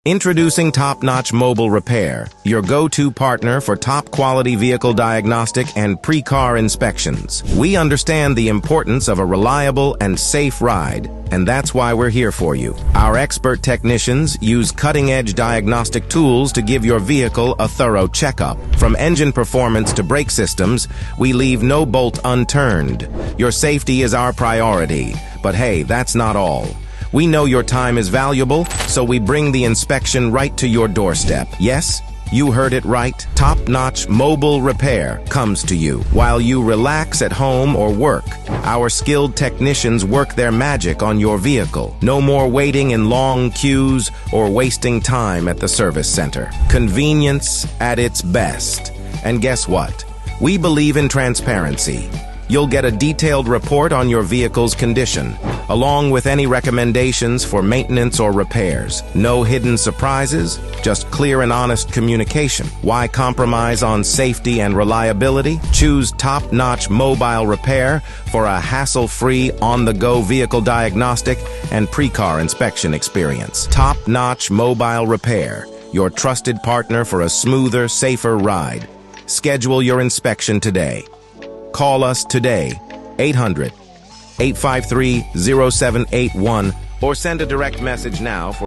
Introducing Top-Notch Mobile Repair, your go-to partner for top-quality vehicle diagnostic and pre-car inspections. We understand the importance of a reliable and safe ride, and that's why we're here for you. Our expert technicians use cutting-edge diagnostic tools to give your vehicle a thorough checkup. From engine performance to brake systems, we leave no bolt unturned. Your safety is our priority, but hey, that's not all. We know your time is valuable, so we bring the inspection right to your doorstep. Yes, you heard it right. Top-notch mobile repair comes to you. While you relax at home or work, our skilled technicians work their magic on your vehicle. No more waiting in long queues or wasting time at the service center. Convenience at its best. And guess what? We believe in transparency. You'll get a detailed report on your vehicle's condition, along with any recommendations for maintenance or repairs. No hidden surprises, just clear and honest communication. Why compromise on safety and reliability? Choose Top-Notch Mobile Repair for a hassle-free, on-the-go vehicle diagnostic and pre-car inspection experience. Top-Notch Mobile Repair, your trusted partner for a smoother, safer ride. Schedule your inspection today. Call us today, 800-853-0781, or send a direct message now for